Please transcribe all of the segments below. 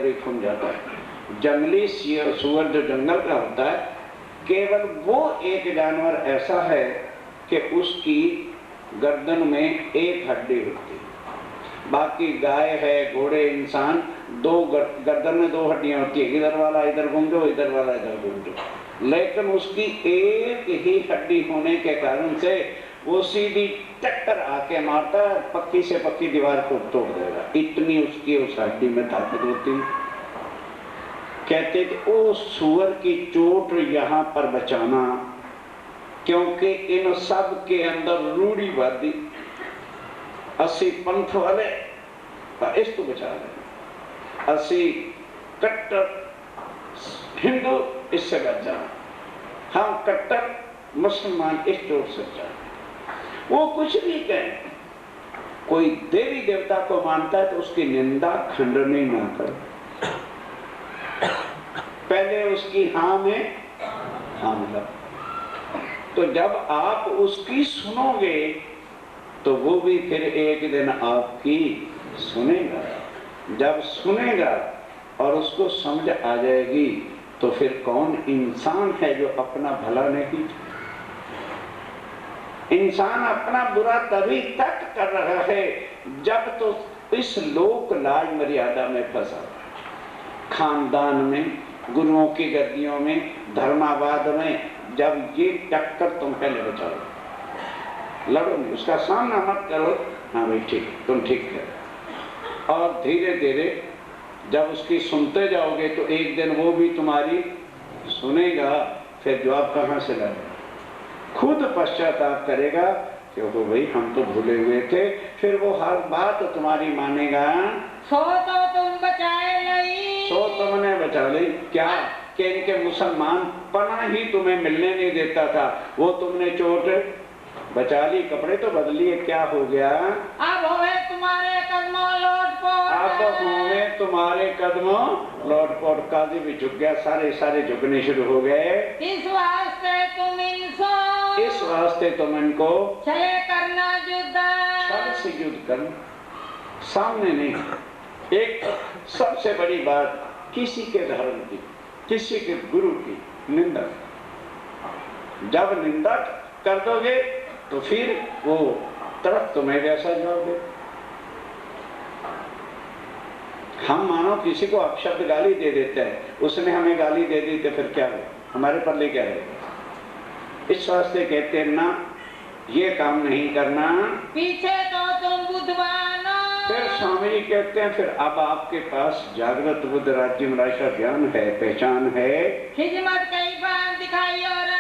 भी खुल जाता है। जंगली सूअर जो जंगल का होता है, केवल वो एक जानवर ऐसा है कि उसकी गर्दन में एक हड्डी होती है। बाकी गाय है, घोड़े, इंसान, गर्दन में 2 हड्डियां होती है, इधर वाला इधर घूम जाओ, इधर वाला इधर घूम जाओ। लेकिन उसकी एक ही हड्डी होने के कारण से वो सीधी टक्कर आके मारता है, पक्की से पक्की दीवार को तोड़ देगा। इतनी उसकी उस हड्डी में ताकत होती है। कहते कि ओ सूअर की चोट यहाँ पर बचाना, क्योंकि इन सब के अंदर रूढ़िवादी 80 पंथ वाले इसको बचा रहे, 80 कट्टर हिंदू इससे बचा, हम कट्टर मुसलमान इस चोट से बचा। वो कुछ भी कहे, कोई देवी देवता को मानता है तो उसकी निंदा खंडनी ना करो, पहले उसकी हाँ में हाँ मिला। तो जब आप उसकी सुनोगे तो वो भी फिर एक दिन आपकी सुनेगा। जब सुनेगा और उसको समझ आ जाएगी तो फिर कौन इंसान है जो अपना भला नहीं। इंसान अपना बुरा तभी तक कर रहा है जब तो इस लोक लाज मर्यादा में फंसा, खानदान में, गुरुओं की गद्दियों में, धर्मावाद में। जब ये टक्कर तुम पहले बचाओ, लड़ो नहीं, उसका सामना मत करो, हाँ भाई ठीक, तुम ठीक करो। और धीरे धीरे जब उसकी सुनते जाओगे तो एक दिन वो भी तुम्हारी सुनेगा। फिर जवाब कहाँ से लाएगा? खुद पश्चाताप करेगा कि वो भाई हम तो भूले हुए थे। फिर वो हर बात तुम्हारी मानेगा। सो तो तुम बचाए नहीं, सो तुमने बचा ली। क्या कि इनके मुसलमान पना ही तुम्हें मिलने नहीं देता था, वो तुमने चोट बचा ली, कपड़े तो बदलिए, क्या हो गया? अब होवे तुम्हारे कदमों लौटपोट, अब होवे तुम्हारे कदमों लौटपोट। काजी भी झुक गया, सारे झुकने शुरू हो गए। इस वास्ते तुम इनको, इस वास्ते तुम इनको चले करना युद्ध, छल से युद्ध कर, सामने नहीं। एक सबसे बड़ी बात, किसी के धर्म की, किसी के गुरु की निंदा। जब निंदा कर दोगे तो फिर वो तरफ तुम्हें वैसा जाओगे। हम मानो किसी को अपशब्द गाली दे देते हैं, उसने हमें गाली दे दी तो फिर क्या है, हमारे पर ले क्या है? इस वास्ते कहते हैं ना, ये काम नहीं करना, पीछे तो तुम बुद्धवान। फिर स्वामी जी कहते हैं फिर अब आपके पास जागृत बुद्ध राज्य में राशा ज्ञान है, पहचान है, खिदमत कई बार दिखाई और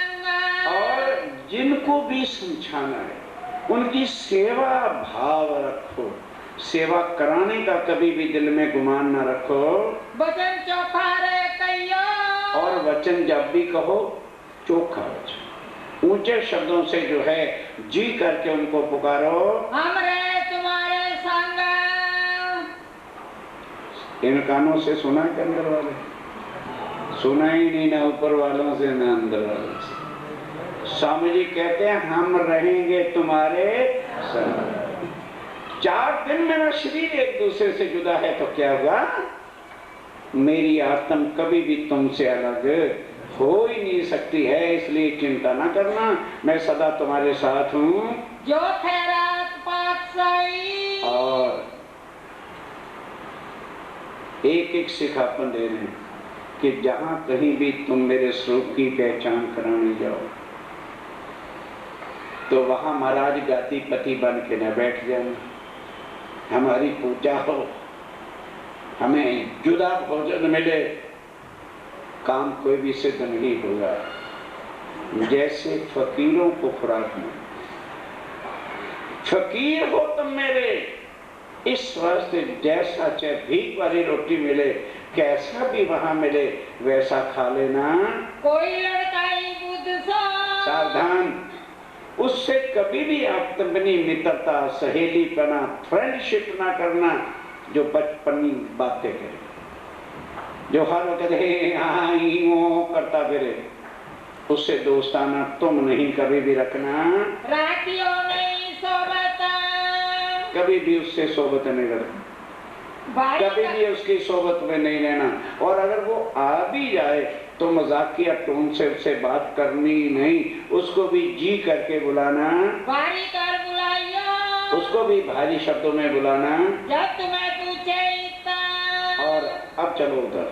और जिनको भी समझाना है उनकी सेवा भाव रखो। सेवा कराने का कभी भी दिल में गुमान ना रखो। वचन चोखा रे कहियो, और वचन जब भी कहो चोखा वचन, ऊंचे शब्दों से जो है जी करके उनको पुकारो। हमरे तुम्हारे संग। इन कानों से सुना के अंदर वाले सुना ही नहीं, ना ऊपर वालों से ना अंदर वालों से। स्वामी जी कहते हैं हम रहेंगे तुम्हारे संग। 4 दिन मेरा शरीर एक दूसरे से जुदा है तो क्या हुआ? मेरी आत्म कभी भी तुमसे अलग हो ही नहीं सकती है, इसलिए चिंता ना करना, मैं सदा तुम्हारे साथ हूँ। जो खैरात पातशाही। और एक सिखापन दे रहे हैं कि जहां कहीं भी तुम मेरे स्वरूप की पहचान कराने जाओ तो वहां महाराज गाती पति बन के न बैठ जाना। हमारी पूजा हो, हमें जुदा भोजन मिले, काम कोई भी सिद्ध नहीं होगा। जैसे फकीरों को खुराक मिले, फकीर हो तुम मेरे, इस वास्ते जैसा चाहे भीख वाली रोटी मिले, कैसा भी वहां मिले वैसा खा लेना। कोई लड़काई बुद्ध सावधान, उससे कभी भी आप अपनी मित्रता, सहेलीपना, फ्रेंडशिप ना करना जो बचपनी बातें करे, जो हर वक्त करता फिरे, उससे दोस्ताना तुम नहीं कभी भी रखना। राखियों नहीं सोबत, कभी भी उससे सोबत नहीं रखना। भारी कभी भी उसकी सोबत में नहीं रहना। और अगर वो आ भी जाए तो मजाकिया टोन से उससे बात करनी नहीं, उसको भी जी करके बुलाना, भारी कर बुलाइयो, उसको भी भारी शब्दों में बुलाना। जब तुम्हें पूछे इतना। और अब चलो उधर,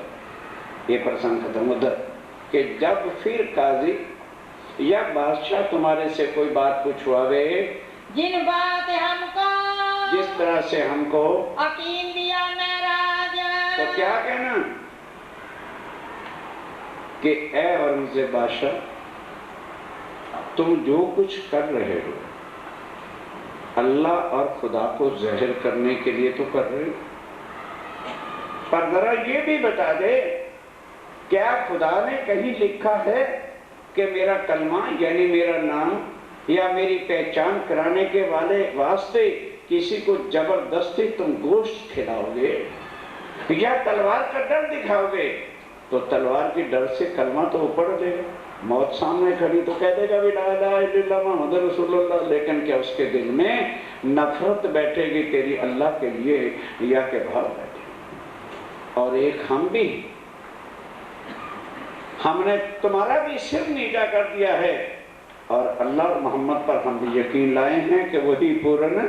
ये प्रसंग खत्म। उधर कि जब फिर काजी या बादशाह तुम्हारे से कोई बात पूछवावे, जिन बात हमको जिस तरह से हमको यकीन दिया महराज, तो क्या कहना कि ए औरंगजेब बादशाह, तुम जो कुछ कर रहे हो अल्लाह और खुदा को ज़ाहिर करने के लिए तो कर रहे हो, पर जरा ये भी बता दे, क्या खुदा ने कहीं लिखा है कि मेरा कलमा यानी मेरा नाम या मेरी पहचान कराने के वास्ते किसी को जबरदस्ती तुम गोश्त खिलाओगे या तलवार का डर दिखाओगे? तो तलवार के डर से कलमा तो ऊपर देगा, मौत सामने खड़ी तो कह देगा भी ला इलाहा इल्लल्लाह मुहम्मद रसूलुल्लाह, लेकिन क्या उसके दिल में नफरत बैठेगी तेरी अल्लाह के लिए या के भाव बैठेगी? और एक हम भी, हमने तुम्हारा भी सिर नीचा कर दिया है और अल्लाह और मोहम्मद पर हम भी यकीन लाए हैं कि वही पूर्ण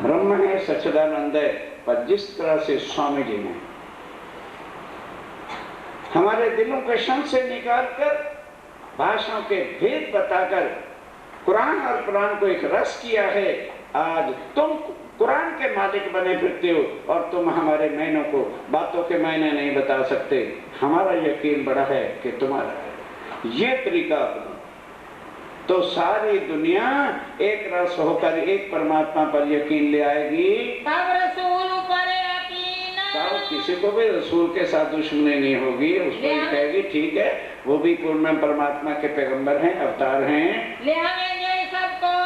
ब्रह्म है, सच्चिदानंद है। पर जिस तरह से स्वामी जी ने हमारे दिलों के शन से निकालकर भाषाओं के भेद बताकर कुरान और कुरान को एक रस किया है, आज तुम कुरान के मालिक बने फिरते हो और तुम हमारे महीनों को बातों के मायने नहीं बता सकते। हमारा यकीन बड़ा है कि तुम्हारा है। ये तरीका अपना तो सारी दुनिया एक रस होकर एक परमात्मा पर यकीन ले आएगी। तब रसूल पर यकीन, तब किसी को भी रसूल के साथ दुश्मनी नहीं होगी। उसको कहेगी ठीक है, वो भी पूर्ण परमात्मा के पैगंबर हैं, अवतार हैं, ले आएंगे सबको,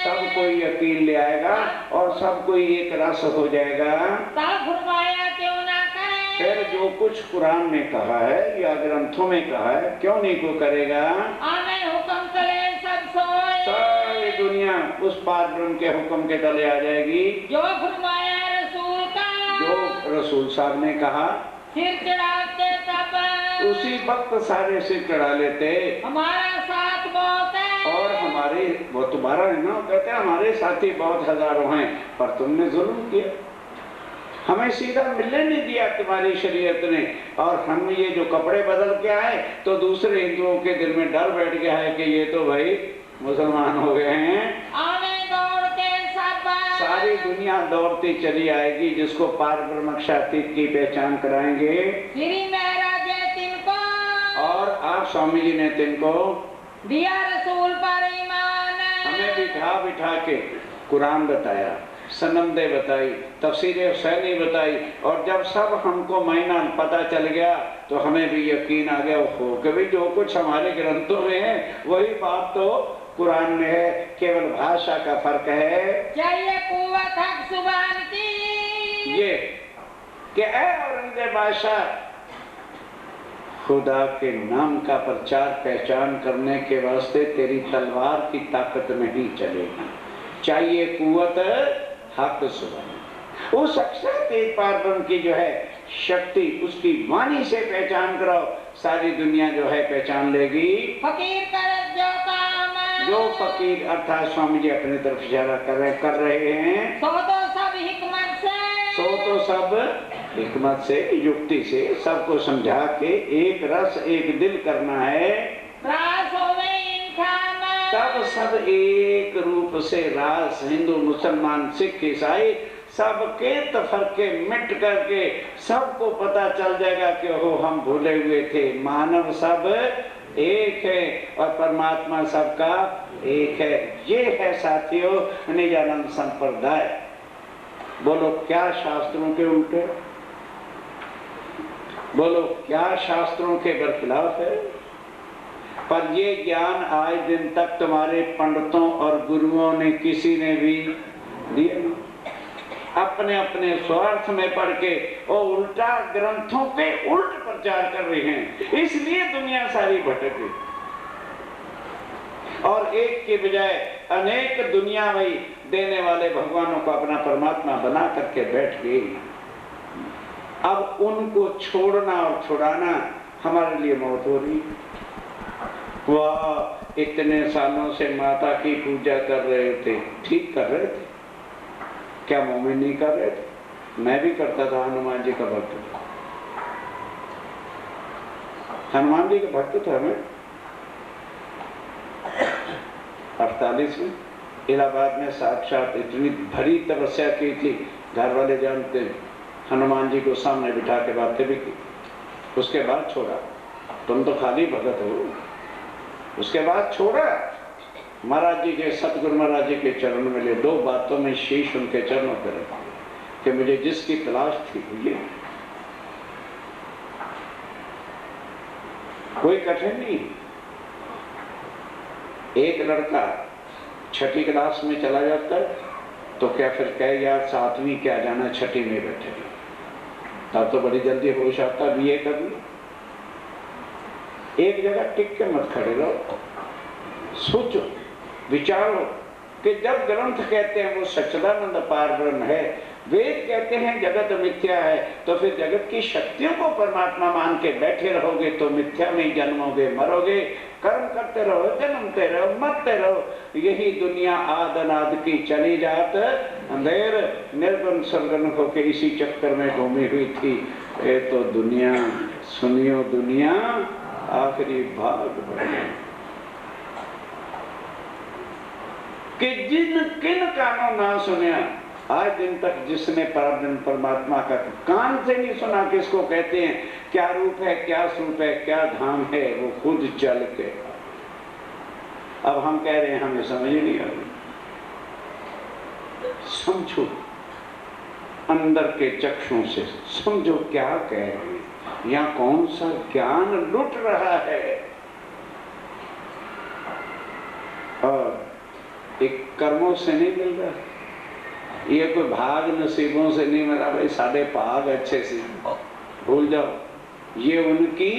सब कोई यकीन ले आएगा और सब कोई एक रस हो जाएगा। तब फरमाया क्यों ना करें, फिर जो कुछ कुरान ने कहा है या ग्रंथों में कहा है क्यों नहीं को करेगा? आने हुक्म चले सब सोए, सारी दुनिया उस पार ब्रह्म के हुक्म के तले आ जाएगी। जो फरमाया रसूल का, जो रसूल साहब ने कहा सिर चढ़ाते तब उसी वक्त सारे सिर चढ़ा लेते। हमारा साथ बहुत है और हमारे, वो तुम्हारा है ना, कहते हैं हमारे साथी बहुत हजारों हैं, पर तुमने जुल्म किया, हमें सीधा मिलने नहीं दिया तुम्हारी शरीयत ने। और हम ये जो कपड़े बदल के आए तो दूसरे हिंदुओं के दिल में डर बैठ गया है कि ये तो भाई मुसलमान हो गए हैं। आने दौड़ के सब, सारी दुनिया दौड़ती चली आएगी जिसको पार ब्रह्मक्षातीत की पहचान कराएंगे। श्री महाराज तिनको और आप स्वामी जी ने तिनको दिया रसूल पर ईमान, हमें बिठा बिठा के कुरान बताया, सनंदे बताई, तफसीर हुसैनी बताई, और जब सब हमको महीना पता चल गया तो हमें भी यकीन आ गया हो कि भाई जो कुछ हमारे ग्रंथों में है वही बात तो कुरान में है, केवल भाषा का फर्क है। चाहिए कुव्वत हक सुभान की, ये कि ऐ औरंगजेब बादशाह, खुदा के नाम का प्रचार पहचान करने के वास्ते तेरी तलवार की ताकत नहीं चलेगी, चाहिए कुव्वत हक सुभान। उस अक्षर तेज पारब्रह्म की जो है शक्ति, उसकी वाणी से पहचान कराओ, सारी दुनिया जो है पहचान लेगी। फकीर कर जो काम, जो फकीर अर्थात स्वामी जी अपनी तरफ इशारा कर रहे हैं, सो तो सब हिकमत से, सो तो सब हिकमत से, युक्ति से सबको समझा के एक रस एक दिल करना है। रास होवे इंसान, तब सब एक रूप से रास, हिंदू मुसलमान सिख ईसाई सबके तफरके मिट करके सबको पता चल जाएगा कि हो हम भूले हुए थे, मानव सब एक है और परमात्मा सबका एक है। ये है साथियों निजानंद संप्रदाय। बोलो क्या शास्त्रों के उल्टे, बोलो क्या शास्त्रों के बरखिलाफ है? पर ये ज्ञान आज दिन तक तुम्हारे पंडितों और गुरुओं ने किसी ने भी दिया, अपने अपने स्वार्थ में पढ़ के और उल्टा ग्रंथों पे उल्ट प्रचार कर रहे हैं, इसलिए दुनिया सारी भटक गई और एक के बजाय अनेक दुनिया में देने वाले भगवानों को अपना परमात्मा बना करके बैठ गई। अब उनको छोड़ना और छुड़ाना हमारे लिए मौत हो रही। वाह, इतने सालों से माता की पूजा कर रहे थे, ठीक कर रहे थे, क्या मोमिन नहीं कर रहे थे? मैं भी करता था, हनुमान जी का भक्त था, हनुमान जी का भक्त था मैं। 48 में इलाहाबाद में साक्षात इतनी भरी तपस्या की थी, घर वाले जानते हैं, हनुमान जी को सामने बिठा के बातें भी की। उसके बाद छोड़ा, तुम तो खाली भगत हो। उसके बाद छोड़ा, महाराज जी के, सतगुरु महाराज जी के चरण में ले, 2 बातों में शीश उनके चरणों पर रख कि मुझे जिसकी तलाश थी ये। कोई कठिन नहीं। एक लड़का 6ठी क्लास में चला जाता है तो क्या फिर कहे यार 7वीं क्या जाना, 6ठी में बैठे, तब तो बड़ी जल्दी होश आता बीए कर ली। एक जगह टिक के मत खड़े रहो, सोचो, विचारो कि जब ग्रंथ कहते हैं वो सच्चिदानंद पार ब्रह्म है, वेद कहते हैं जगत मिथ्या है, तो फिर जगत की शक्तियों को परमात्मा मान के बैठे रहोगे तो मिथ्या में ही जन्मोगे, मरोगे। कर्म करते रहो, जन्मते रहो, मरते रहो, यही दुनिया आद अनाद की चली जात अंधेर निर्गुण सरगुण होके इसी चक्कर में घूमी हुई थी। ये तो दुनिया, सुनियो दुनिया आखिरी भाग बढ़े कि जिन किन कानों ना सुनिया, आज दिन तक जिसने परमात्मा का कान से नहीं सुना, किसको कहते हैं, क्या रूप है, क्या स्वरूप है, क्या धाम है, वो खुद चल के। अब हम कह रहे हैं हमें समझ नहीं आ रही। समझो अंदर के चक्षुओं से, समझो क्या कह रहे हैं, यहाँ कौन सा ज्ञान लुट रहा है। और एक कर्मों से नहीं मिल रहा, ये कोई भाग नसीबों से नहीं मिला भाई, साढ़े भाग अच्छे से भूल जाओ, ये उनकी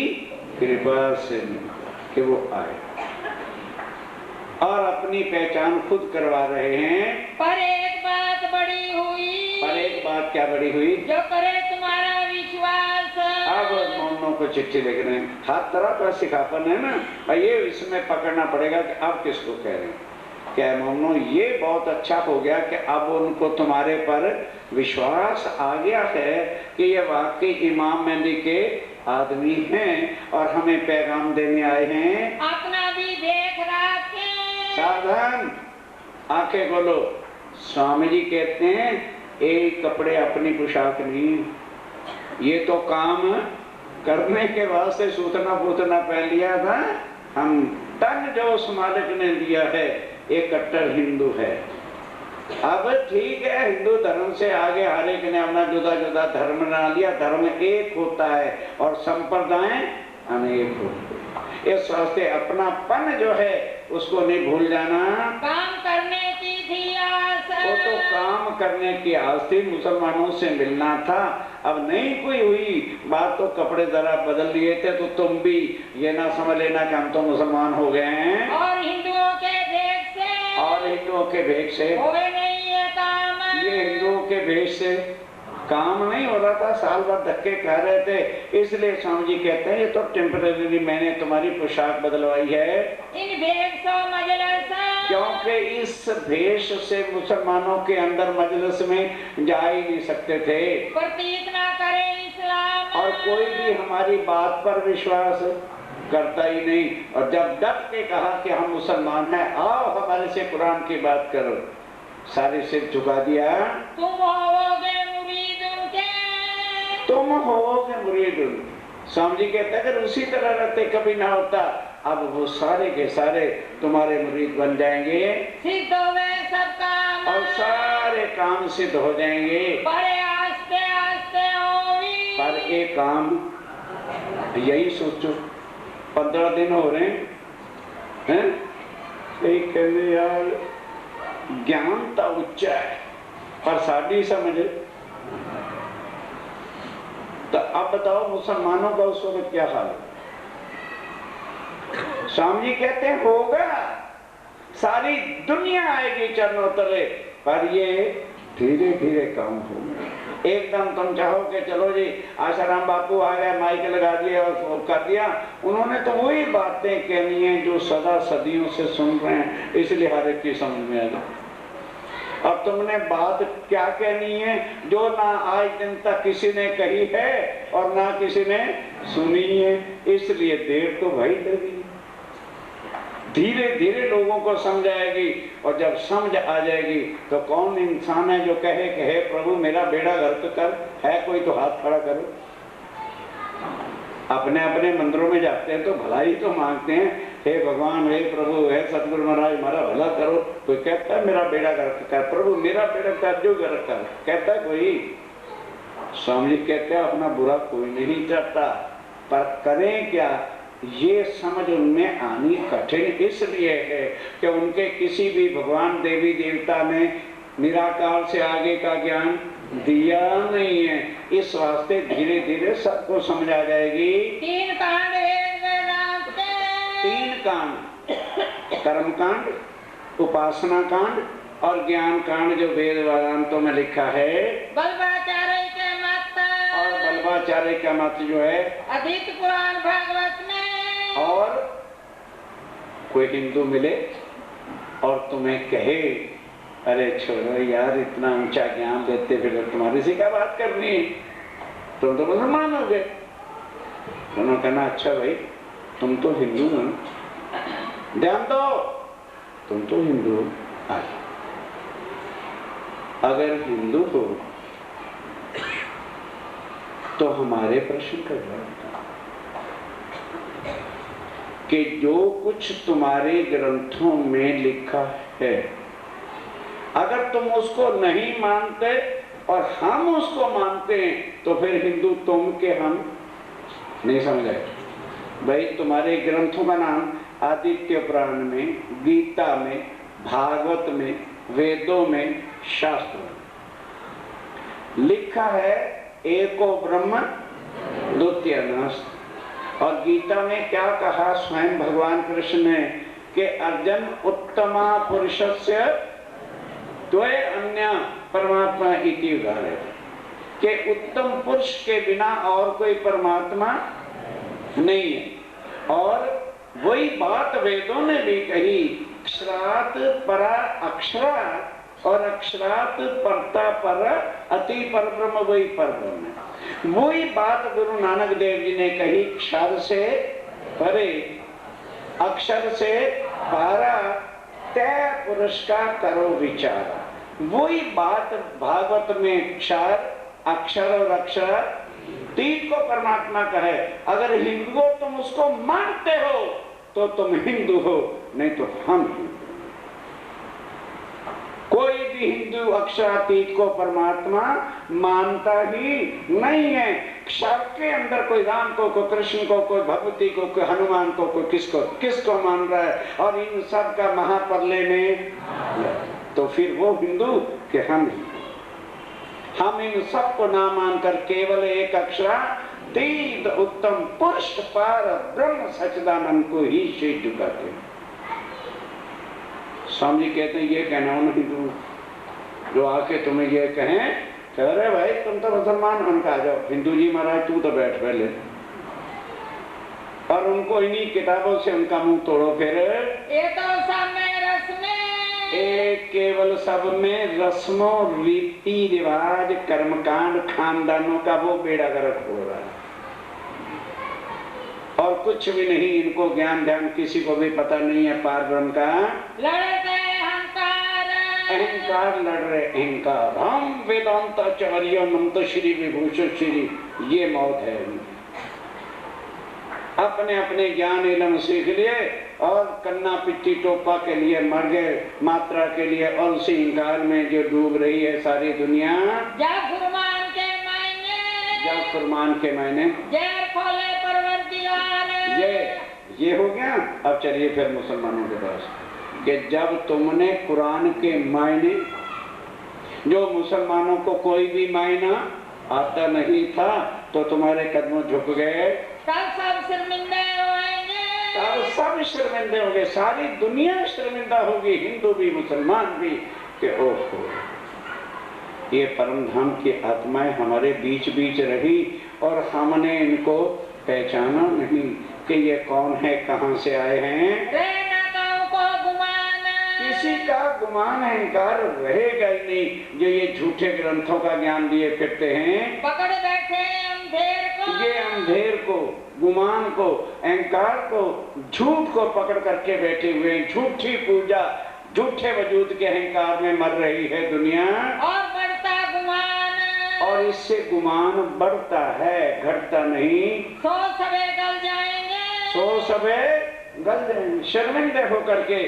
कृपा से मिला कि वो आए और अपनी पहचान खुद करवा रहे हैं। पर एक बात बड़ी हुई, पर एक बात क्या बड़ी हुई, जो करे तुम्हारा विश्वास। अब मोमनों को चिट्ठी लिख रहे हैं, हाथ तरह का सिखापन है ना, और ये इसमें पकड़ना पड़ेगा कि अब किसको कह रहे हैं। क्या मोमनो, ये बहुत अच्छा हो गया कि अब उनको तुम्हारे पर विश्वास आ गया है कि ये वाकई इमाम मेहंदी के आदमी हैं और हमें पैगाम देने आए हैं। अपना भी देख रखे, सावधान, आंखें खोलो। स्वामी जी कहते हैं एक कपड़े अपनी पोशाक नहीं, ये तो काम करने के वास्ते सूतना पूतना पहन लिया था हम। तन जो उस मालिक ने दिया है एक कट्टर हिंदू है। अब ठीक है, हिंदू धर्म से आगे हर एक ने अपना जुदा जुदा धर्म बना लिया, धर्म एक होता है और संप्रदाय अनेक होते हैं। इस वास्ते अपनापन जो है उसको नहीं भूल जाना। काम करने की थी आस, वो तो काम करने की आस थी, मुसलमानों से मिलना था। अब नहीं कोई हुई बात तो कपड़े जरा बदल लिए थे, तो तुम भी ये ना समझ लेना कि हम तो मुसलमान हो गए हैं। और हिंदुओं के भेष से, और हिंदुओं के भेष से होए नहीं ये काम, ये हिंदुओं के भेष से काम नहीं हो रहा था, साल भर धक्के खा रहे थे। इसलिए स्वामी जी कहते हैं ये तो टेम्परेरी मैंने तुम्हारी पोशाक बदलवाई है, इन भेष मजलिस, क्योंकि इस भेष से मुसलमानों के अंदर मजलिस में जा ही नहीं सकते थे। प्रतीत ना करे इस्लाम, और कोई भी हमारी बात पर विश्वास करता ही नहीं। और जब डट के कहा कि हम मुसलमान हैं, आओ हमारे से कुरान की बात करो, सारे सिर झुका दिया। तुम होगे मुरीद उनके, तुम होगे मुरीद उनके। स्वामी जी कहते हैं अगर उसी तरह रहते कभी ना होता, अब वो सारे के सारे तुम्हारे मुरीद बन जाएंगे, सिद्ध होवे सब काम, और सारे काम सिद्ध हो जाएंगे। बड़े आस्ते आस्ते होवी। पर एक काम यही सोचो, 15 दिन हो रहे हैं, एक कहते यार ज्ञान तो उच्चा है पर साड़ी समझ। तो अब बताओ मुसलमानों का उस वक्त क्या हाल है। स्वामी जी कहते हैं होगा, सारी दुनिया आएगी चरणों तले, पर ये धीरे धीरे काम होगा। एकदम तुम चाहो कि चलो जी आशाराम बापू आ गए, माइक लगा दिया और कर दिया, उन्होंने तो वही बातें कहनी है जो सदा सदियों से सुन रहे हैं, इसलिए हर एक की समझ में आ गई। अब तुमने बात क्या कहनी है जो ना आज दिन तक किसी ने कही है और ना किसी ने सुनी है, इसलिए देर तो भाई लगी। धीरे धीरे लोगों को समझ आएगी, और जब समझ आ जाएगी तो कौन इंसान है जो कहे कि हे प्रभु मेरा बेड़ा गर्क कर, है कोई तो हाथ खड़ा करो। अपने अपने मंदिरों में जाते हैं तो भलाई तो मांगते हैं, हे भगवान, हे प्रभु, हे सतगुरु महाराज हमारा भला करो। कोई कहता है मेरा बेड़ा गर्क कर, प्रभु मेरा बेड़ा कर जो गर्क कर, कहता है कोई? स्वामी जी कहते हैं अपना बुरा कोई नहीं चाहता, पर करें क्या, ये समझ उनमें आनी कठिन इसलिए है कि उनके किसी भी भगवान देवी देवता ने निराकार से आगे का ज्ञान दिया नहीं है। इस वास्ते धीरे धीरे सबको समझ आ जाएगी। 3 कांड तीन कांड, कर्म कांड, उपासना कांड और ज्ञान कांड जो वेद वेदांतों में लिखा है, बल्बाचार्य के मत और बल्बाचार्य का मत जो है अधिक पुराण भागवत में। और कोई हिंदू मिले और तुम्हें कहे अरे छोड़ो यार इतना ऊंचा ज्ञान देते फिर तुम्हारी से क्या बात करनी है, तुम तो मुसलमान हो गए। उन्होंने कहना अच्छा भाई तुम तो हिंदू हो, ध्यान दो तुम तो हिंदू हो, अगर हिंदू हो तो हमारे प्रश्न का जवाब कि जो कुछ तुम्हारे ग्रंथों में लिखा है अगर तुम उसको नहीं मानते और हम उसको मानते हैं तो फिर हिंदू तुम के हम नहीं समझ आए। भाई तुम्हारे ग्रंथों का नाम आदित्य पुराण में, गीता में, भागवत में, वेदों में, शास्त्रों में लिखा है एको ब्रह्म द्वितीय नास्ति। और गीता में क्या कहा स्वयं भगवान कृष्ण ने कि अर्जुन उत्तमा पुरुषस्य द्वय अन्य परमात्मा इति उदाहरण, कि उत्तम पुरुष के बिना और कोई परमात्मा नहीं है। और वही बात वेदों ने भी कही, अक्षरात परा अक्षरात और अक्षरात परता पर अति पर ब्रह्म वही पर ब्रह्म है। वही बात गुरु नानक देव जी ने कही, क्षर से परे अक्षर से पारा तय पुरुष का करो विचार। वही बात भागवत में क्षर अक्षर और अक्षर तीन को परमात्मा कहे। अगर हिंदू हो तुम उसको मानते हो तो तुम हिंदू हो, नहीं तो हम हिंदू। कोई भी हिंदू अक्षरातीत को परमात्मा मानता ही नहीं है। क्षर के अंदर कोई राम को, कोई कृष्ण को, कोई भगवती को, कोई हनुमान को, कोई किसको मान रहा है, और इन सब का महाप्रलय में तो फिर वो हिंदू कि हम हिंदू। हम इन सबको ना मानकर केवल एक अक्षरातीत उत्तम पुरुष पार ब्रह्म सच्चिदानंद को ही शीश झुकाते हैं। स्वामी जी कहते हैं ये कहना उन हिंदू जो आके तुम्हें ये कहें कह रहे भाई तुम तो मुसलमान, उनका आ जाओ हिंदू जी महाराज तू तो बैठ पहले, और उनको इन्हीं किताबों से उनका मुंह तोड़ो। फिर ये तो सब में रस्में, एक केवल सब में रस्मों रीति रिवाज कर्मकांड खानदानों का वो बेड़ा गर्क हो रहा है और कुछ भी नहीं। इनको ज्ञान ध्यान किसी को भी पता नहीं है पार ब्रह्म का। लड़ते अहंकार लड़ रहे अहंकार। हम वेदांताचार्य मंत्र श्री विभूषण श्री, ये मौत है। अपने अपने ज्ञान इलम सीख लिए और कन्ना पिट्टी टोपा के लिए मर गए, मात्रा के लिए और उसी इंकार में जो डूब रही है सारी दुनिया। फुरमान के मायने, फुरमान के मायने खोले परवरदिगार। ये हो गया। अब चलिए फिर मुसलमानों के पास कि जब तुमने कुरान के मायने, जो मुसलमानों को कोई भी मायना आता नहीं था तो तुम्हारे कदमों झुक गए, तब सब शर्मिंदे होंगे, तब सब शर्मिंदे होंगे। सारी दुनिया शर्मिंदा होगी, हिंदू भी मुसलमान भी, कि ओहो ये परम धाम की आत्माएं हमारे बीच बीच रही और हमने इनको पहचाना नहीं कि ये कौन है, कहाँ से आए हैं। किसी का गुमान अहंकार रहेगा ही नहीं जो ये झूठे ग्रंथों का ज्ञान लिए फिरते हैं। पकड़ बैठे अंधेर को, ये अंधेर को, गुमान को, अहंकार को, झूठ को पकड़ करके बैठे हुए, झूठी पूजा, झूठे वजूद के अहंकार में मर रही है दुनिया। और बढ़ता गुमान, और इससे गुमान बढ़ता है, घटता नहीं। सो सबे गल जाएंगे, सो सबे गल जाएंगे, शर्मिंदे होकर के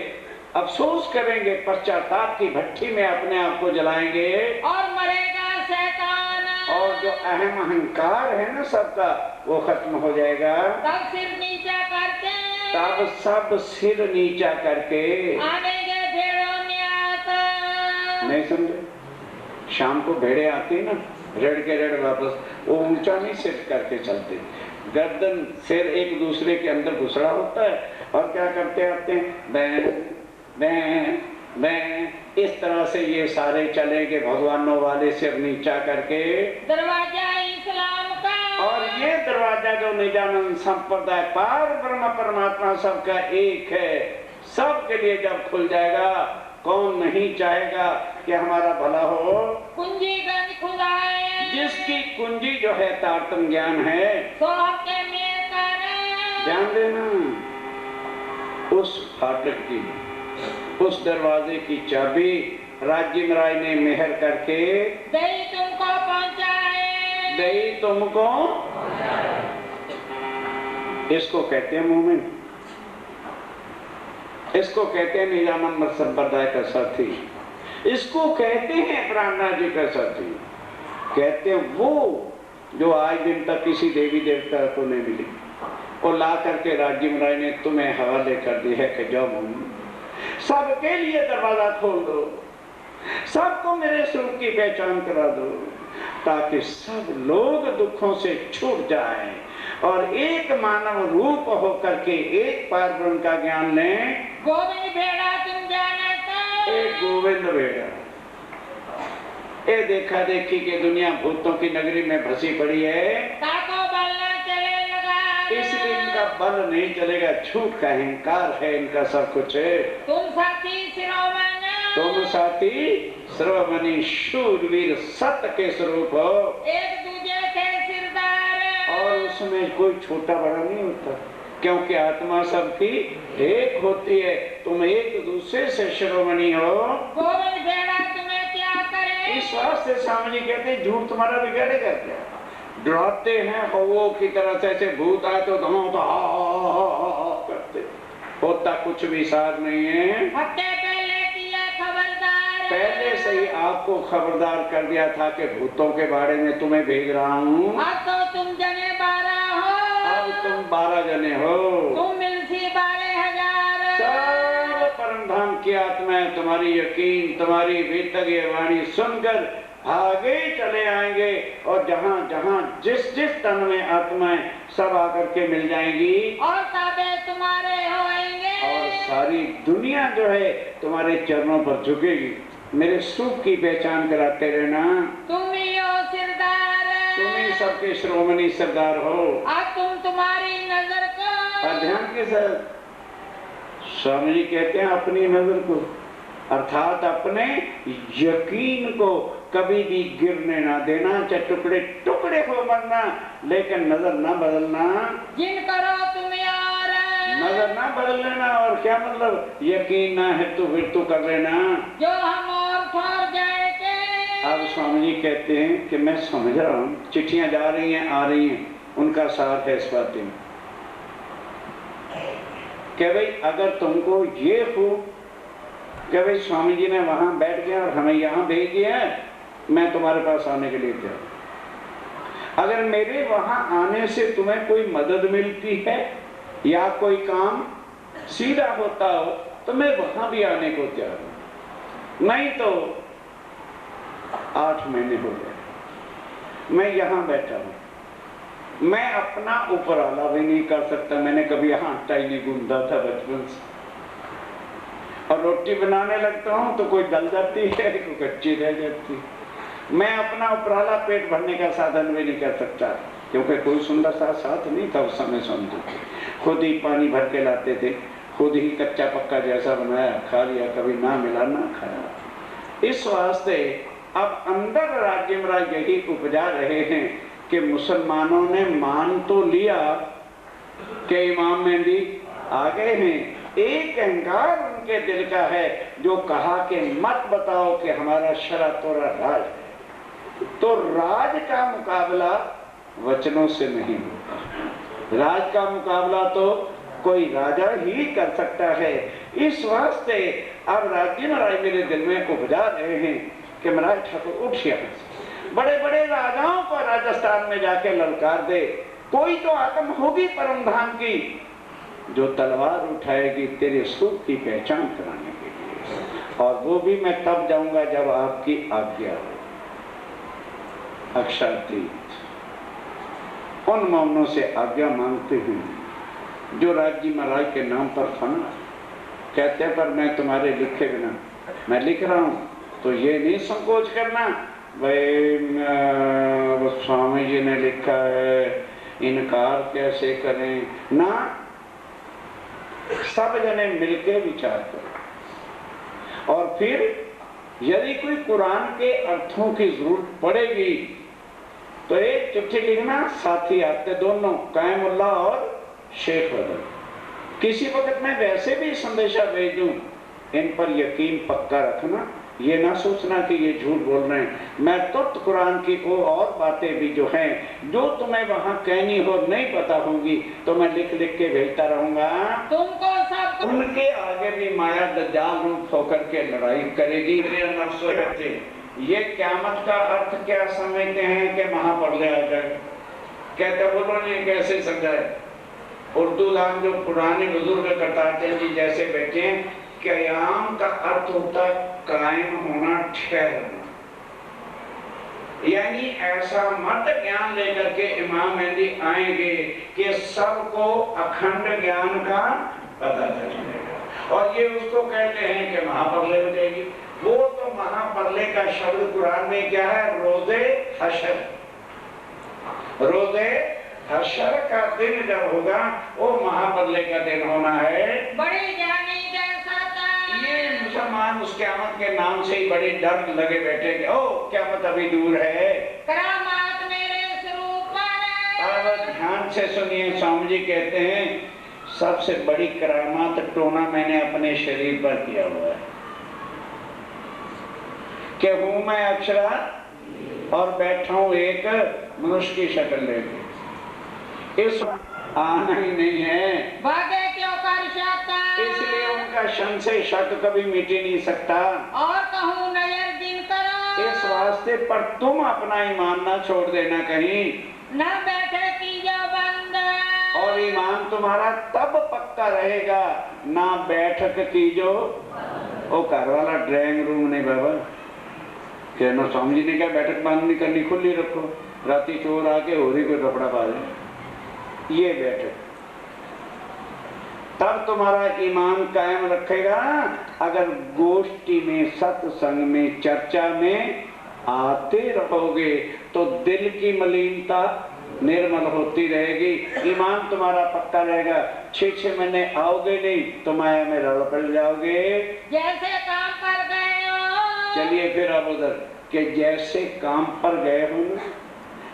अफसोस करेंगे, पश्चाताप की भट्टी में अपने आप को जलाएंगे। और मरेगा शैतान, और जो अहम अहंकार है ना सबका, वो खत्म हो जाएगा। तब सिर नीचा करके, तब सब सिर नीचा करके आनेंगे भेड़ों न्यास। नहीं समझे? शाम को भेड़े आती ना, रेड़ के रेड़ वापस, वो ऊंचा नहीं सिर करके चलते, गर्दन सिर एक दूसरे के अंदर घुसड़ा होता है। और क्या करते आते हैं, बैं बैं बैं, इस तरह से ये सारे चलेंगे भगवानों वाले सिर नीचा करके। दरवाजा इस्लाम का, और ये दरवाजा जो निजानंद संप्रदाय पार ब्रह्म परमात्मा सबका एक है, सबके लिए जब खुल जाएगा, कौन नहीं चाहेगा कि हमारा भला हो। कुंजी गंज खुदाए, जिसकी कुंजी जो है तारतम ज्ञान है, सो के में करे। ध्यान देना, उस फाटक की, उस दरवाजे की चाबी राज्य राय ने मेहर करके दही तुमको पहुंचाए, दही तुमको। इसको कहते हैं मोमिन, इसको कहते हैं निजानंद संप्रदाय का साथी, इसको कहते हैं प्राणनाथ जी का साथी। कहते हैं वो जो आज दिन तक किसी देवी देवता को नहीं मिली, और ला करके राज्य राय ने तुम्हें हवाले कर दी है कि जाओ मोमिन, सबके लिए दरवाजा खोल दो, सबको मेरे स्वरूप की पहचान करा दो, ताकि सब लोग दुखों से छूट जाएं और एक मानव रूप होकर के एक पार ब्रह्म का ज्ञान लें। गोविंद भेड़ा तुम जानता, एक गोविंद भेड़ा। ये देखा देखी कि दुनिया भूतों की नगरी में फंसी पड़ी है, ताको बल न चलेगा, इसलिए इनका बल नहीं चलेगा, झूठ का अहंकार है इनका सब कुछ है। तुम साथी शिरोमणि, तुम साथी श्रवमणि शूरवीर सत्य के स्वरूप हो, एक दूजे के सिरदार। और उसमें कोई छोटा बड़ा नहीं होता, क्योंकि आत्मा सबकी एक होती है। तुम एक दूसरे से शिरोमणि हो। गोविंद भेड़ा तुम्हें क्या करे, इस वास्ते स्वामी जी कहते हैं झूठ तुम्हारा बिगाड़ेगा क्या। डराते हैं कौओं की तरह से, ऐसे भूत आए तो धो करते, होता कुछ भी सार नहीं है। हफ्ते पहले किया खबरदार, पहले से ही आपको खबरदार कर दिया था कि भूतों के बारे में तुम्हें भेज रहा हूँ। अब तो तुम जने 12 हो, अब तुम 12 जने हो, तुम मिलसी 12,000। सब परम धाम की आत्माएं तुम्हारी यकीन, तुम्हारी वेतज्ञ वाणी सुनकर आगे चले आएंगे, और जहाँ जहाँ जिस जिस तन में आत्माएं सब आकर के मिल जाएंगी, और ताबे तुम्हारे होएंगे, और सारी दुनिया जो है तुम्हारे चरणों पर झुकेगी। मेरे सुख की पहचान कराते रहना, तुम ही हो सिरदार, तुम ही सबके श्रोमणी सरदार हो। अब तुम तुम्हारी नजर को, ध्यान के साथ स्वामी जी कहते हैं अपनी नजर को, अर्थात अपने यकीन को कभी भी गिरने ना देना, चाहे टुकड़े टुकड़े हो मरना, लेकिन नजर ना बदलना। जिन करो तुम यार, नजर ना बदल लेना। और क्या मतलब, यकीन ना है तो फिर तो कर लेना, जो हम और ठहर जाए के। अब स्वामी जी कहते हैं कि मैं समझ रहा हूँ, चिट्ठियां जा रही हैं आ रही हैं, उनका साथ है इस बात में कि भाई अगर तुमको ये हो कि भाई स्वामी जी ने वहां बैठ गया और हमें यहाँ भेज दिया है, मैं तुम्हारे पास आने के लिए तैयार। अगर मेरे वहां आने से तुम्हें कोई मदद मिलती है या कोई काम सीधा होता हो तो मैं वहां भी आने को तैयार हूं। नहीं तो 8 महीने हो गए मैं यहाँ बैठा हूँ, मैं अपना ऊपर आला भी नहीं कर सकता। मैंने कभी यहाँ आटा ही नहीं गूंदा था बचपन से, और रोटी बनाने लगता हूँ तो कोई गल जाती है, कोई कच्ची रह जाती। मैं अपना उपराला पेट भरने का साधन भी नहीं कर सकता, क्योंकि कोई सुंदर सा साथ नहीं था उस समय। समझो खुद ही पानी भर के लाते थे, खुद ही कच्चा पक्का जैसा बनाया खा लिया, कभी ना मिला ना खाया। इस वास्ते अब अंदर राज्य में यही उपजा रहे हैं कि मुसलमानों ने मान तो लिया कि इमाम मेहदी आ गए हैं, एक अहंकार उनके दिल का है जो कहा कि मत बताओ कि हमारा शरा तोरा राज है। तो राज का मुकाबला वचनों से नहीं होता, राज का मुकाबला तो कोई राजा ही कर सकता है। इस वास्ते अब राज्य महाराज मेरे दिल में उपजा रहे हैं कि महाराज ठाकुर उठ गया, बड़े बड़े राजाओं को राजस्थान में जाके ललकार दे, कोई तो आत्म होगी परम धाम की जो तलवार उठाएगी तेरे स्वरूप की पहचान कराने के लिए, और वो भी मैं तब जाऊंगा जब आपकी आज्ञा हो। अक्षातीत उन मौनों से आज्ञा मांगते हैं जो राज्य महाराज के नाम पर फना कहते हैं, पर मैं तुम्हारे लिखे बिना मैं लिख रहा हूं, तो ये नहीं संकोच करना भाई वो स्वामी जी ने लिखा है, इनकार कैसे करें ना, सब जने मिलके विचार करो। और फिर यदि कोई कुरान के अर्थों की जरूरत पड़ेगी तो एक चिट्ठी लिखना, साथी आते दोनों कायमुल्ला और शेख बदल, किसी वक्त मैं वैसे भी संदेशा भेज दूं, इन पर यकीन पक्का रखना, ये ना सोचना कि ये झूठ बोल रहे हैं। मैं तुर्त कुरान की को और बातें भी जो हैं जो तुम्हें वहां कहनी हो नहीं पता होंगी तो मैं लिख लिख के भेजता रहूंगा। तुमको सब उनके आगे भी माया दज्जाल रूप होकर के लड़ाई करेगी। ये क़यामत का अर्थ क्या समझते हैं कि महाप्रलय आ जाए, कहते बोलो नहीं कैसे समझाए। उर्दू लाम जो पुराने बुजुर्ग बताते हैं जी जैसे बैठे हैं, क़याम का अर्थ होता है कायम होना, ठहरना, यानी ऐसा मत ज्ञान लेकर के इमाम मेहदी आएंगे कि सबको अखंड ज्ञान का पता चलेगा। और ये उसको कहते हैं कि महाप्रलय हो जाएगी। वो तो महाप्रलय का शब्द कुरान में क्या है, रोज़े हशर, रोज़े हशर का दिन जब होगा वो महाप्रलय का दिन होना है। बड़ी जानी जैसा ये मुसलमान उस क़यामत के नाम से ही बड़े डर लगे बैठे कि ओ क़यामत अभी दूर है। करामात मेरे स्वरूप पर। अब ध्यान से सुनिए, स्वामी जी कहते हैं सबसे बड़ी करामात टोना मैंने अपने शरीर पर किया हुआ है कि हूं मैं अक्षरा और बैठा हूं एक मनुष्य की शक्ल लेके। इस आना ही नहीं है, भागे क्यों कर सकता, इसलिए उनका शन से शक कभी मिट ही नहीं सकता। और कहूँ नजर दिन करो, इस वास्ते पर तुम अपना ईमान ना छोड़ देना कहीं, न बैठे की जो बंद, और ईमान तुम्हारा तब पक्का रहेगा ना बैठक की जो वो घर वाला ड्राइंग रूम नहीं बाबा, कहना स्वामी जी ने क्या बैठक बंद नहीं करनी, खुली रखो, राती चोर आके हो रही कोई कपड़ा पा दे, ये बैठक तब तुम्हारा ईमान कायम रखेगा। अगर गोष्ठी में सत्संग में चर्चा में आते रहोगे तो दिल की मलिनता निर्मल होती रहेगी, ईमान तुम्हारा पक्का रहेगा। 6 महीने आओगे नहीं तो माया में रड़ पड़ जाओगे। जैसे काम पर गए हो, चलिए फिर अब उधर कि जैसे काम पर गए हो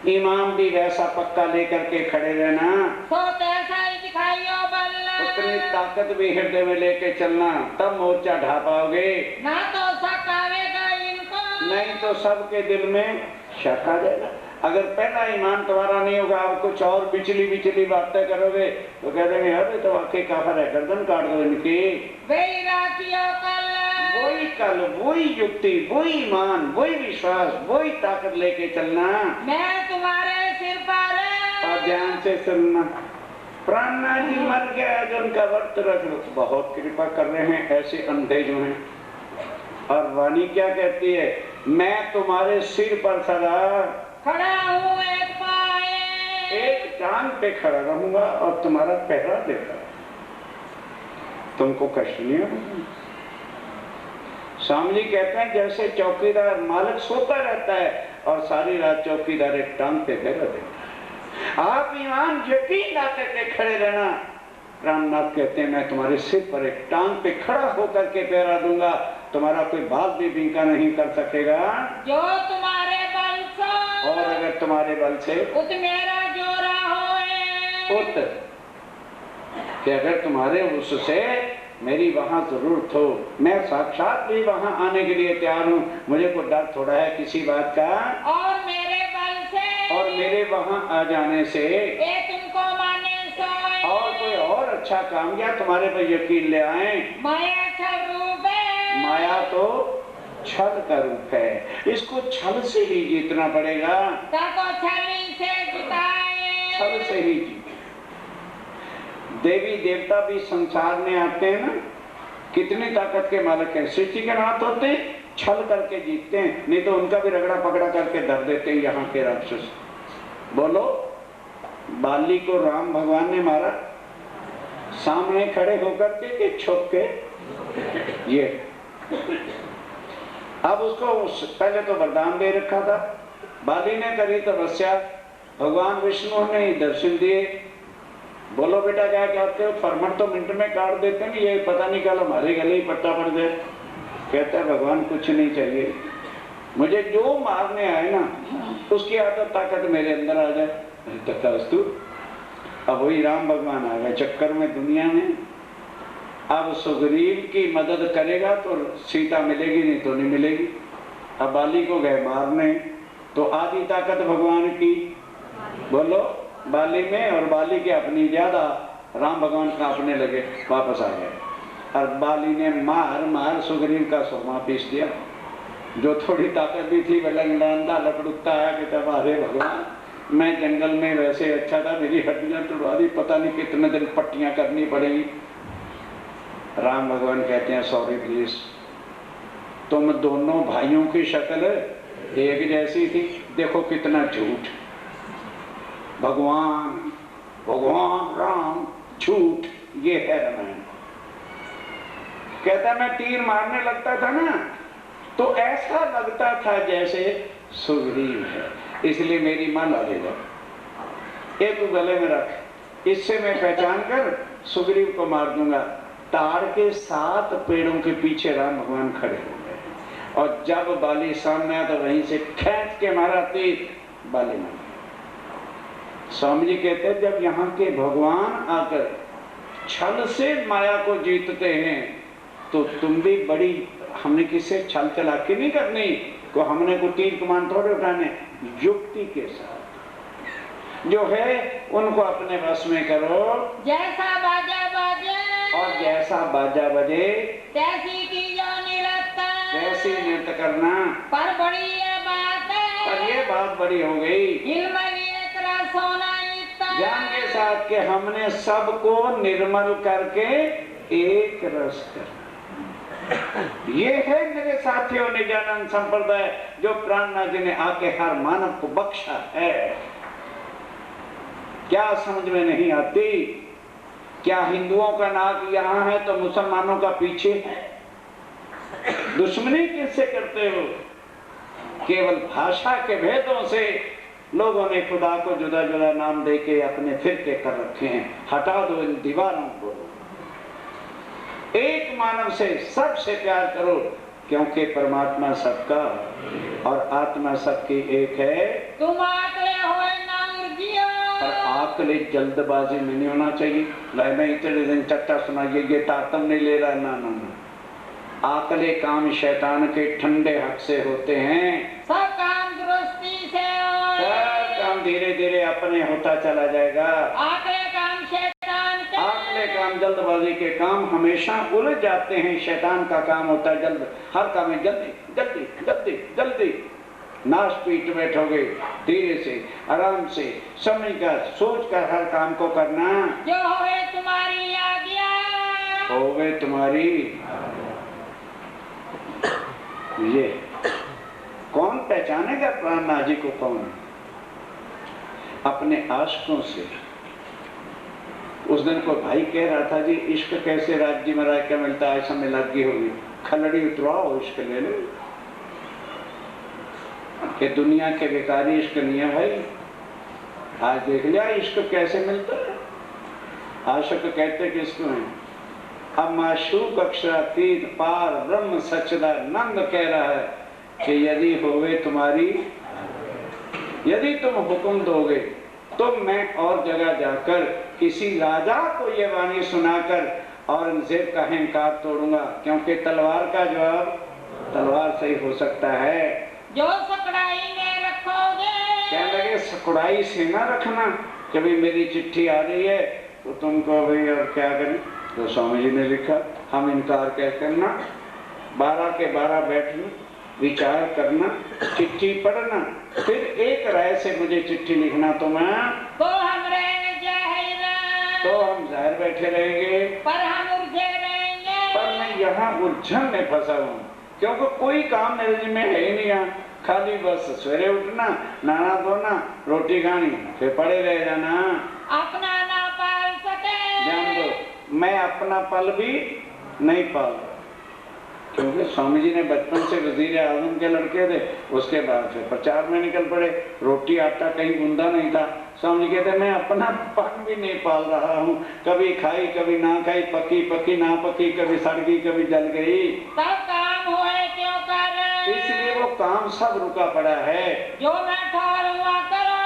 ईमान भी वैसा पक्का लेकर के खड़े रहना, तो ऐसा ही दिखाइयो बल्ला, उतनी ताकत भी हृदय में लेके चलना, तब मोर्चा ढा पाओगे। ना तो शक आवेगा इनको, नहीं तो सबके दिल में शक आ जाएगा। अगर पहला ईमान तुम्हारा नहीं होगा, आप कुछ और बिचली बिचली बातें करोगे तो कह देंगे अरे तो वाकई काफर है, गर्दन काट दो इनकी। वही राखियो कल, वही कल, वही युक्ति, वही ईमान, वही विश्वास, वही ताकत लेके चलना। मैं तुम्हारे सिर पर। और ध्यान से सुनना, प्राणनाथ जी मर गया जो उनका व्रत रख लो, बहुत कृपा कर रहे हैं ऐसे अंधे जो हैं। और वाणी क्या कहती है, मैं तुम्हारे सिर पर सदा खड़ा हूँ एक पाए, एक टांग पे खड़ा रहूंगा और तुम्हारा पहरा देगा, तुमको कष्ट नहीं होगा। स्वामी जी कहते हैं जैसे चौकीदार मालिक सोता रहता है और सारी रात चौकीदार एक टांग पे खड़ा रहता है। आप ईमान यकीन ला करके खड़े रहना। रामनाथ कहते हैं मैं तुम्हारे सिर पर एक टांग पे खड़ा होकर के पहरा दूंगा, तुम्हारा कोई बाल भी बिंका नहीं कर सकेगा। जो तुम्हारे बल से और अगर तुम्हारे बल से उत मेरा जोरा होए, उत कि अगर तुम्हारे उससे मेरी वहां जरूरत हो, मैं साक्षात भी वहां आने के लिए तैयार हूँ, मुझे कोई डर थोड़ा है किसी बात का। और मेरे बल से और मेरे वहां आ जाने से ये तुमको माने सोए, और कोई और अच्छा काम या तुम्हारे पर यकीन ले आए। माया छल रूप है, माया तो छल का रूप है, इसको छल से ही जीतना पड़ेगा। ताको छली से जिताए, छल से ही जीते। देवी देवता भी संसार में आते हैं ना, कितनी ताकत के मालिक हैं। सृष्टि के नाथ होते हैं, छल करके जीतते हैं, नहीं तो उनका भी रगड़ा पकड़ा करके धर देते हैं यहाँ के राक्षस। बोलो, बाली को राम भगवान ने मारा सामने खड़े होकर के छुप के। ये अब उसको पहले तो वरदान दे रखा था, बाली ने करी तपस्या, भगवान विष्णु ने दर्शन दिए। बोलो बेटा क्या कहते हो, फरमट तो मिनट में काट देते हैं, ये पता नहीं कल हमारे गले ही पट्टा पड़ जाए। कहता है भगवान कुछ नहीं चाहिए, मुझे जो मारने आए ना उसकी आदत ताकत मेरे अंदर आ जाए। तथास्तु। अब वही राम भगवान आ गए चक्कर में दुनिया में। अब सुग्रीव की मदद करेगा तो सीता मिलेगी, नहीं तो नहीं मिलेगी। अब बाली को गए मारने, तो आधी ताकत भगवान की बोलो बाली में, और बाली के अपनी ज्यादा, राम भगवान का अपने लगे, वापस आ गए। और बाली ने मार मार सुग्रीव का सुरमा पीस दिया। जो थोड़ी ताकत भी थी लंगड़ा लपड़ुकता है कि तब अरे भगवान मैं जंगल में वैसे अच्छा था, मेरी हड्डियां तोड़वा दी, पता नहीं कितने दिन पट्टियां करनी पड़ेगी। राम भगवान कहते हैं सॉरी प्लीज, तुम दोनों भाइयों की शक्ल एक जैसी थी, देखो कितना झूठ। भगवान भगवान राम झूठ, ये है रामायण। कहता मैं तीर मारने लगता था ना तो ऐसा लगता था जैसे सुग्रीव है, इसलिए मेरी मां ला देगा, ये तू गले में रख, इससे मैं पहचान कर सुग्रीव को मार दूंगा। ताड़ के 7 पेड़ों के पीछे राम भगवान खड़े हो गए, और जब बाली सामने आया तो वहीं से खींच के मारा तीर, बाली मार। स्वामी जी कहते हैं जब यहाँ के भगवान आकर छल से माया को जीतते हैं तो तुम भी बड़ी, हमने किससे छल चलाकी नहीं करनी, को हमने को तीर कमान थोड़े उठाने, युक्ति के साथ जो है उनको अपने वश में करो। जैसा बाजा बाजे और जैसा बाजा बजे तैसी की जो निरता, वैसे नृत्य करना। पर बड़ी ये बात है, पर ये बात बड़ी हो गई सोना ज्ञान के साथ कि हमने सबको निर्मल करके एक रस कर। ये है मेरे साथियों निजानंद संप्रदाय, जो प्राणनाथ जी ने आके हर मानव को बख्शा है। क्या समझ में नहीं आती? क्या हिंदुओं का नाक यहाँ है तो मुसलमानों का पीछे है? दुश्मनी किससे करते हो? केवल भाषा के भेदों से लोगों ने खुदा को जुदा जुदा नाम देके अपने फिरके कर रखे हैं। हटा दो इन दीवारों को, एक मानव से सबसे प्यार करो, क्योंकि परमात्मा सबका और आत्मा सबकी एक है। तुम आकले होए ना उर्जियो, और आकले जल्दबाजी में नहीं होना चाहिए। मैं इतने दिन चट्टा सुनाइए, ये तारतम नहीं ले रहा, ना ना ना। आकले काम शैतान के ठंडे हक से होते हैं। सब काम दुरुस्ती से सब काम धीरे धीरे अपने होता चला जाएगा। आकले काम शैतान के, आकले काम जल्दबाजी के काम हमेशा उलझ जाते हैं। शैतान का काम होता है जल्द, हर काम में जल्दी जल्दी जल्दी जल्दी। नाश पीट बैठोगे, धीरे से आराम से समय का सोच कर हर काम को करना। जो होवे तुम्हारी आज्ञा, होवे तुम्हारी। ये कौन पहचानेगा प्राणनाथ जी को? कौन? अपने आशिकों से। उस दिन कोई भाई कह रहा था जी इश्क कैसे राज्य में राय क्या मिलता है, ऐसा में लगी होगी। खलड़ी उतरवाओ, इश्क ले लो। कि दुनिया के बेकारी इश्क नहीं है भाई। आज देख लिया इश्क कैसे मिलता है। आशिक कहते किसको हैं? अब माशूक अक्षरातीत पार ब्रह्म सच्चिदानंद कह रहा है कि यदि होवे तुम्हारी, यदि तुम हुक्म दोगे तो मैं और जगह जाकर किसी राजा को ये वाणी सुनाकर औरंगजेब का अहंकार तोड़ूंगा, क्योंकि तलवार का जवाब तलवार से ही हो सकता है। जो सकड़ाई में रखोगे, कहने लगे सकड़ाई से ना रखना, कभी मेरी चिट्ठी आ रही है तो तुमको भाई और क्या करें। तो स्वामी जी ने लिखा, हम इनकार क्या करना, 12 के 12 बैठना, विचार करना, चिट्ठी पढ़ना, फिर एक राय से मुझे चिट्ठी लिखना। तो मैं तो हम जाहिर बैठे रहेंगे, पर हम उलझे रहेंगे। पर मैं यहाँ उलझन में फंसा हूँ, क्योंकि कोई काम मेरे में है ही नहीं यहाँ। खाली बस सवेरे उठना, नहाना धोना, रोटी खानी, फिर पड़े रह जाना। अपना ना पाल सके, जान दो मैं अपना पल भी नहीं पाल, क्योंकि स्वामी जी ने बचपन से वजीर आजम के लड़के थे, उसके बाद से प्रचार में निकल पड़े। रोटी आटा कहीं गूंदा नहीं था। स्वामी जी कहते मैं अपना पन भी नहीं पाल रहा हूँ, कभी खाई कभी ना खाई, पकी पकी ना पकी, कभी सड़ गई कभी जल गई। तब काम हुए क्यों कर, इसलिए वो काम सब रुका पड़ा है। जो मैं ठहर हुआ करो,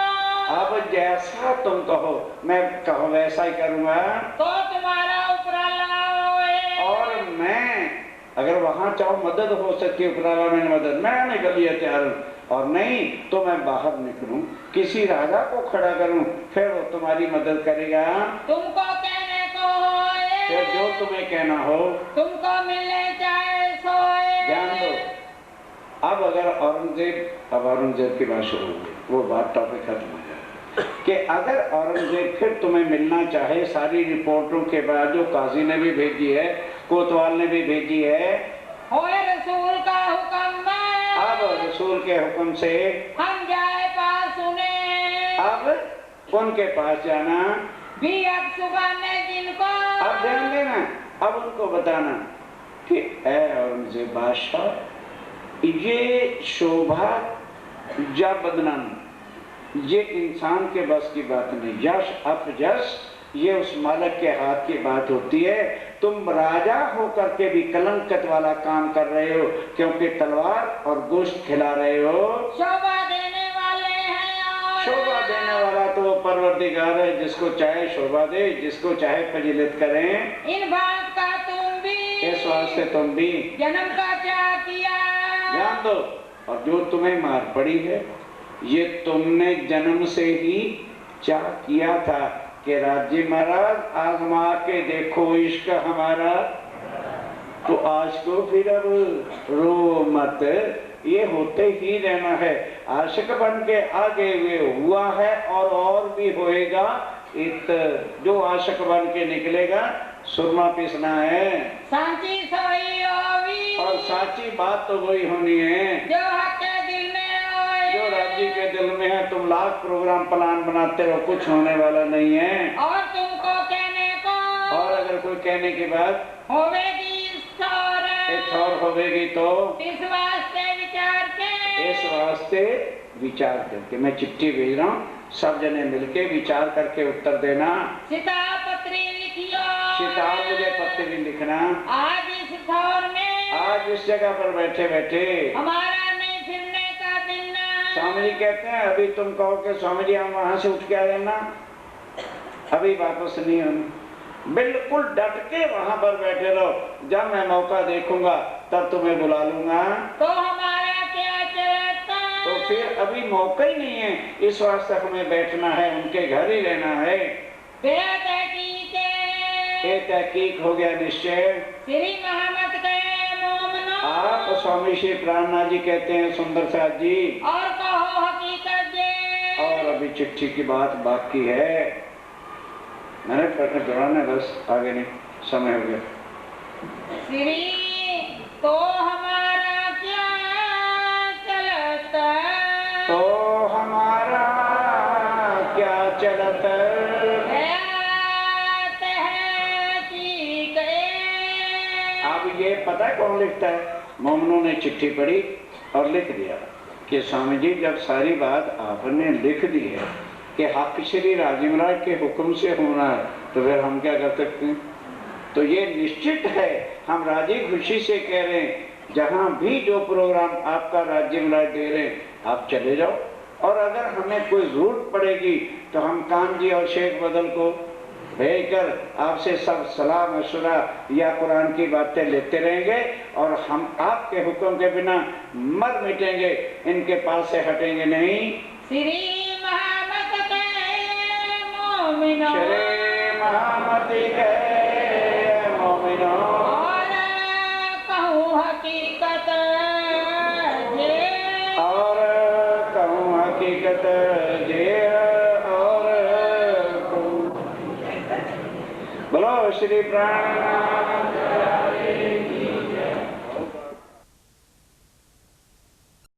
अब जैसा तुम कहो मैं कहो वैसा ही करूँगा। तो तुम्हारा उपराला होए। और मैं अगर वहां चाहो मदद हो सकती है, उपराला में मदद, मैं निकल लिया तैयार हूँ। और नहीं तो मैं बाहर निकलूं, किसी राजा को खड़ा करूं, फिर वो तुम्हारी मदद करेगा। तुमको कहने को होए, फिर जो तुम्हें कहना हो, तुमको मिलने चाहे सोए। ध्यान दो। अब अगर औरंगजेब, अब औरंगजेब की बात शुरू होगी, वो बात टॉपिक खत्म हो जाए कि अगर औरंगजेब फिर तुम्हें मिलना चाहे, सारी रिपोर्टों के बाद जो काजी ने भी भेजी है, कोतवाल ने भी भेजी है, होए रसूल का हुक्म, अब रसूल के हुक्म से हम जाए पास सुने। अब उनके पास जाना, भी अब सुबह में जिनको, अब ध्यान देना, अब उनको बताना कि ऐ औरंगजेब बादशाह, ये शोभा या बदनामी ये इंसान के बस की बात नहीं, यश अपयश ये उस मालिक के हाथ की बात होती है। तुम राजा होकर के भी कलंकत वाला काम कर रहे हो, क्योंकि तलवार और गोश्त खिला रहे हो। शोभा देने वाले हैं, शोभा देने वाला तो वो परवरदिगार है, जिसको चाहे शोभा दे, जिसको चाहे फजीलत करें। इन बात का तुम भी, इस वास्ते तुम भी जन्म का क्या किया, ध्यान दो। और जो तुम्हें मार पड़ी है, ये तुमने जन्म से ही चाह किया था कि राज्य महाराज आजमा के देखो इश्क हमारा। तो आज को फिर अब रो मत, ये होते ही रहना है। आशिक बन के आगे हुए हुआ है और भी होएगा। जो आशिक बन के निकलेगा सुरमा पिसना है, सांची सोई होवी, और साची बात तो वही होनी है जो हक के दिल में होए, जो राज्य के दिल में है। तुम लाख प्रोग्राम प्लान बनाते रहो, कुछ होने वाला नहीं है। और तुमको कहने को, और अगर कोई कहने के बाद होवेगी और होवेगी तो इस वास्ते विचार के, इस वास्ते विचार करके मैं चिट्ठी भेज रहा हूँ, सब जने मिलके विचार करके उत्तर देना। सीता पत्री लिखियो, सीता मुझे पत्री लिखना। आज इस दौर में, आज इस जगह पर बैठे बैठे हमारा नहीं फिरने का दिन। स्वामी जी कहते हैं अभी तुम कहो कि स्वामी जी हम वहां से उठ के आ जाना, अभी वापस नहीं होना। बिल्कुल डट के वहां पर बैठे रहो, जब मैं मौका देखूंगा तब तुम्हें बुला लूंगा। तो हमारा क्या चलता, तो फिर अभी मौका ही नहीं है, इस वास्ते हमें बैठना है, उनके घर ही रहना है। ये तहकीक हो गया निश्चय। श्री मोहम्मद के मोमनो, आप स्वामी श्री प्राणनाथ जी कहते हैं सुंदर साथ जी, और कहो हकीकत जे, और अभी चिट्ठी की बात बाकी है। मैंने प्रश्न दोहराना, बस आगे नहीं, समय हो गया। श्री तो हमारा क्या चलता, तो हमारा क्या चलत है कि गए। अब ये पता है कौन लिखता है? मोमिनों ने चिट्ठी पढ़ी और लिख दिया कि स्वामी जी जब सारी बात आपने लिख दी है कि हक श्री राजे महाराज के हुक्म से होना है, तो फिर हम क्या कर सकते हैं? तो ये निश्चित है, हम राजी खुशी से कह रहे हैं, जहां भी जो प्रोग्राम आपका राज्य महाराज दे रहे हैं आप चले जाओ, और अगर हमें कोई जरूरत पड़ेगी तो हम कान जी और शेख बदल को भेजकर आपसे सब सलाह मशुरा या कुरान की बातें लेते रहेंगे, और हम आपके हुक्म के बिना मर मिटेंगे, इनके पास से हटेंगे नहीं। श्री महामत के मोमिनो, श्री महामती के मोमिनो, और कहूँ हकीकत ये, और कहूँ हकीकत ये, और बोलो श्री प्राण